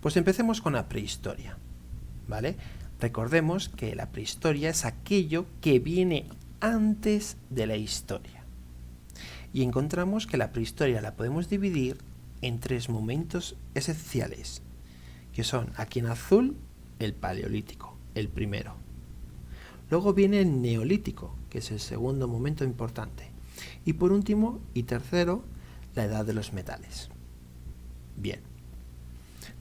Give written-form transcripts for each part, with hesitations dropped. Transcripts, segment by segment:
Pues empecemos con la prehistoria, ¿vale? Recordemos que la prehistoria es aquello que viene antes de la historia. Y encontramos que la prehistoria la podemos dividir en 3 momentos esenciales, que son aquí en azul el paleolítico, el primero. Luego viene el neolítico, que es el segundo momento importante. Y por último y tercero, la edad de los metales. Bien.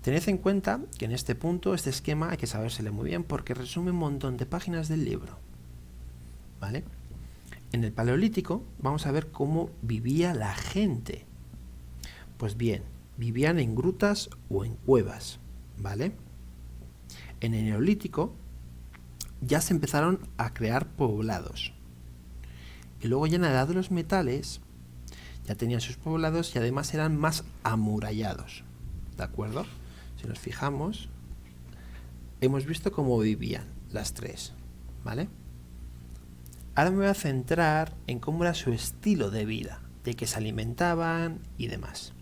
Tened en cuenta que en este punto, este esquema hay que sabérselo muy bien porque resume un montón de páginas del libro. ¿Vale? En el paleolítico vamos a ver cómo vivía la gente. Pues bien, vivían en grutas o en cuevas, ¿vale? En el neolítico ya se empezaron a crear poblados. Y luego ya en la edad de los metales ya tenían sus poblados y además eran más amurallados, ¿de acuerdo? Si nos fijamos, hemos visto cómo vivían las 3, ¿vale? Ahora me voy a centrar en cómo era su estilo de vida, de qué se alimentaban y demás.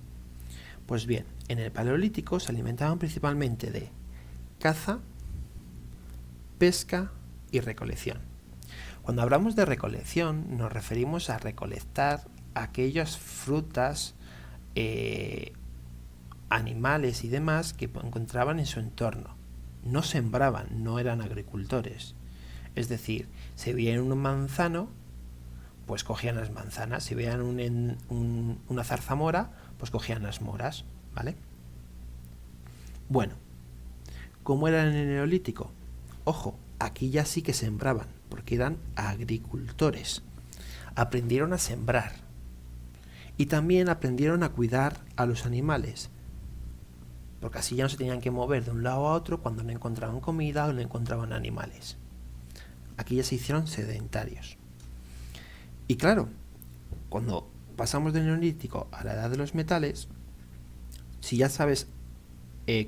Pues bien, en el paleolítico se alimentaban principalmente de caza, pesca y recolección. Cuando hablamos de recolección nos referimos a recolectar aquellas frutas, animales y demás que encontraban en su entorno. No sembraban, no eran agricultores. Es decir, si veían un manzano, pues cogían las manzanas. Si veían una zarzamora, pues cogían las moras, ¿vale? Bueno, ¿cómo era en el neolítico? Ojo, aquí ya sí que sembraban, porque eran agricultores. Aprendieron a sembrar. Y también aprendieron a cuidar a los animales, porque así ya no se tenían que mover de un lado a otro cuando no encontraban comida o no encontraban animales. Aquí ya se hicieron sedentarios. Y claro, cuando pasamos del neolítico a la edad de los metales, si ya sabes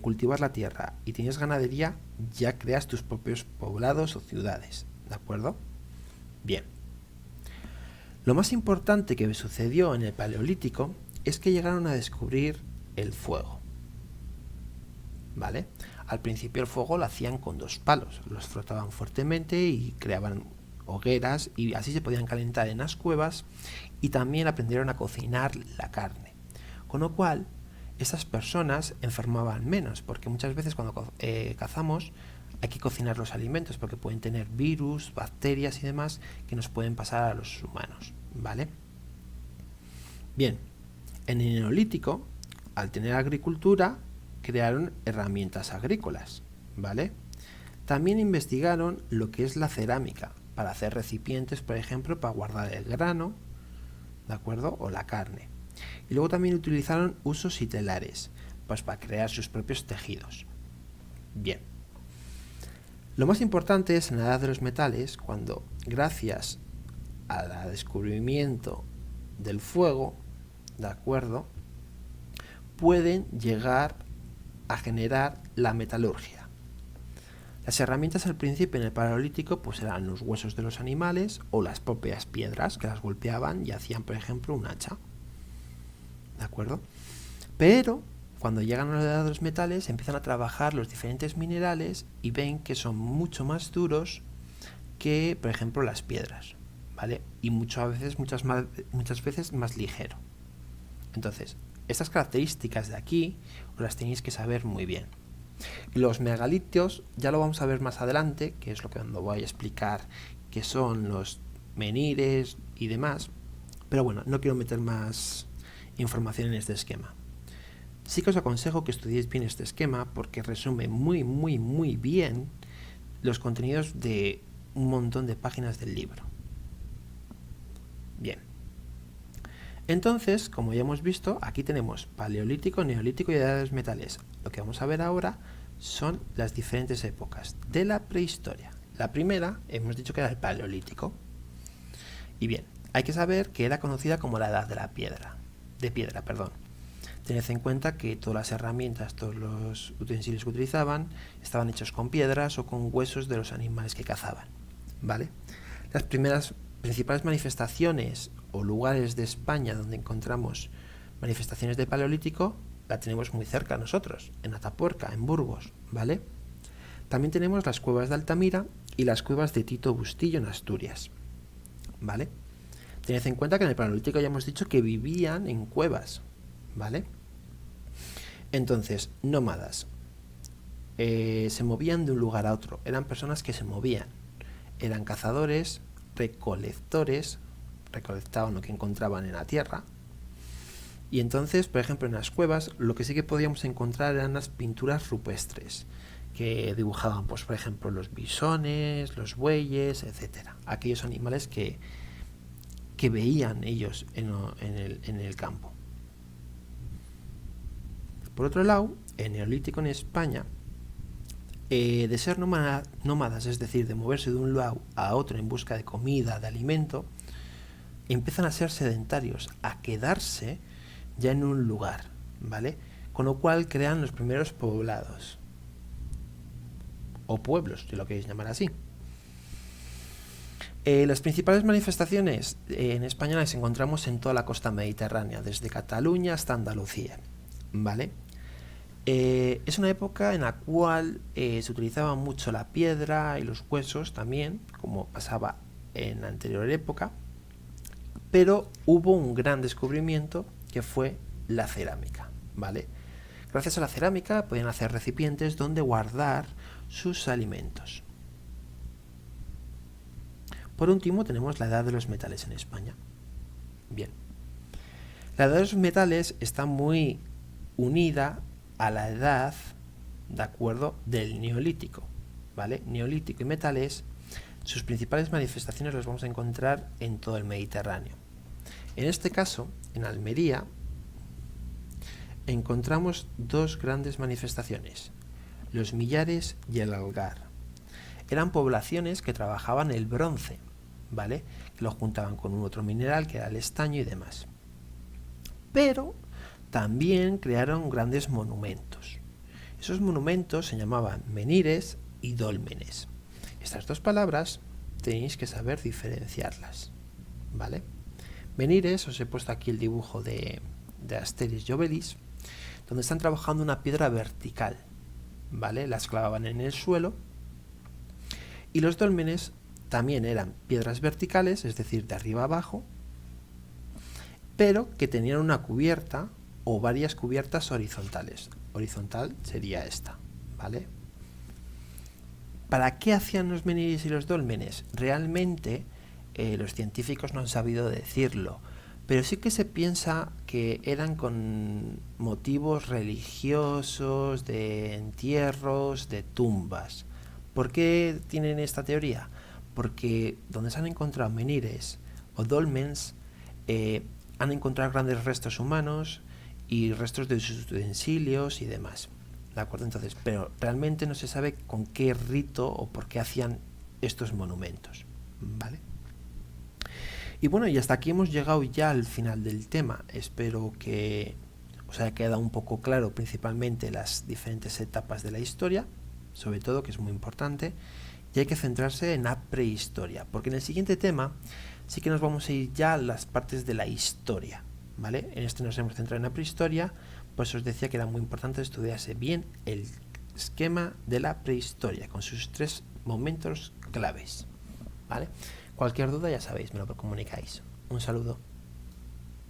cultivar la tierra y tienes ganadería, ya creas tus propios poblados o ciudades, ¿de acuerdo? Bien. Lo más importante que sucedió en el paleolítico es que llegaron a descubrir el fuego, ¿vale? Al principio el fuego lo hacían con 2 palos, los frotaban fuertemente y creaban hogueras y así se podían calentar en las cuevas, y también aprendieron a cocinar la carne, con lo cual esas personas enfermaban menos, porque muchas veces cuando cazamos hay que cocinar los alimentos porque pueden tener virus, bacterias y demás que nos pueden pasar a los humanos, ¿vale? Bien, en el neolítico, al tener agricultura, crearon herramientas agrícolas, ¿vale? También investigaron lo que es la cerámica, para hacer recipientes, por ejemplo, para guardar el grano, ¿de acuerdo? O la carne. Y luego también utilizaron usos y telares, pues para crear sus propios tejidos. Bien. Lo más importante es en la edad de los metales, cuando gracias al descubrimiento del fuego, ¿de acuerdo?, pueden llegar a generar la metalurgia. Las herramientas al principio en el paleolítico pues eran los huesos de los animales o las propias piedras que las golpeaban y hacían, por ejemplo, un hacha, ¿de acuerdo? Pero cuando llegan a la edad de los metales empiezan a trabajar los diferentes minerales y ven que son mucho más duros que, por ejemplo, las piedras, ¿vale? Y muchas veces más ligero. Entonces, estas características de aquí os las tenéis que saber muy bien. Los megalitios ya lo vamos a ver más adelante, que es lo que cuando voy a explicar qué son los menires y demás, pero bueno, no quiero meter más información en este esquema. Sí que os aconsejo que estudiéis bien este esquema porque resume muy bien los contenidos de un montón de páginas del libro. Bien. Entonces, como ya hemos visto, aquí tenemos paleolítico, neolítico y edad de los metales. Lo que vamos a ver ahora son las diferentes épocas de la prehistoria. La primera, hemos dicho que era el paleolítico. Y bien, hay que saber que era conocida como la edad de la piedra. Tened en cuenta que todas las herramientas, todos los utensilios que utilizaban estaban hechos con piedras o con huesos de los animales que cazaban, ¿vale? Las primeras principales manifestaciones o lugares de España donde encontramos manifestaciones de paleolítico la tenemos muy cerca nosotros, en Atapuerca, en Burgos, ¿vale? También tenemos las cuevas de Altamira y las cuevas de Tito Bustillo en Asturias, ¿vale? Tened en cuenta que en el Paleolítico ya hemos dicho que vivían en cuevas, ¿vale? Entonces, nómadas. Se movían de un lugar a otro, eran personas que se movían, eran cazadores, recolectores, recolectaban lo que encontraban en la tierra. Y entonces, por ejemplo, en las cuevas lo que sí que podíamos encontrar eran las pinturas rupestres que dibujaban, pues por ejemplo, los bisones, los bueyes, etcétera, aquellos animales que veían ellos en el campo. Por otro lado, el Neolítico en España, de ser nómadas, es decir, de moverse de un lado a otro en busca de comida, de alimento, empiezan a ser sedentarios, a quedarse ya en un lugar, ¿vale? Con lo cual crean los primeros poblados, o pueblos, si lo queréis llamar así. Las principales manifestaciones en España las encontramos en toda la costa mediterránea, desde Cataluña hasta Andalucía, ¿vale? Es una época en la cual se utilizaba mucho la piedra y los huesos también, como pasaba en la anterior época, pero hubo un gran descubrimiento que fue la cerámica, ¿vale? Gracias a la cerámica podían hacer recipientes donde guardar sus alimentos. Por último tenemos la edad de los metales en España. Bien, la edad de los metales está muy unida a la edad, de acuerdo, del Neolítico, ¿vale? Neolítico y metales, sus principales manifestaciones las vamos a encontrar en todo el Mediterráneo. En este caso, en Almería, encontramos dos grandes manifestaciones, los millares y el algar. Eran poblaciones que trabajaban el bronce, ¿vale? Que lo juntaban con un otro mineral que era el estaño y demás. Pero también crearon grandes monumentos. Esos monumentos se llamaban menhires y dólmenes. Estas dos palabras tenéis que saber diferenciarlas, ¿vale? Menhires, os he puesto aquí el dibujo de Asterix y Obelix, donde están trabajando una piedra vertical, ¿vale? Las clavaban en el suelo. Y los dólmenes también eran piedras verticales, es decir, de arriba abajo, pero que tenían una cubierta o varias cubiertas horizontales. Horizontal sería esta, ¿vale? ¿Para qué hacían los menhires y los dólmenes? Realmente los científicos no han sabido decirlo, pero sí que se piensa que eran con motivos religiosos, de entierros, de tumbas. ¿Por qué tienen esta teoría? Porque donde se han encontrado menhires o dólmenes, han encontrado grandes restos humanos y restos de sus utensilios y demás, ¿de acuerdo? Entonces, pero realmente no se sabe con qué rito o por qué hacían estos monumentos, ¿vale? Y bueno, y hasta aquí hemos llegado ya al final del tema. Espero que os haya quedado un poco claro principalmente las diferentes etapas de la historia, sobre todo, que es muy importante, y hay que centrarse en la prehistoria, porque en el siguiente tema sí que nos vamos a ir ya a las partes de la historia, ¿vale? En este nos hemos centrado en la prehistoria, pues os decía que era muy importante estudiarse bien el esquema de la prehistoria, con sus 3 momentos claves, ¿vale? Cualquier duda ya sabéis, me lo comunicáis. Un saludo.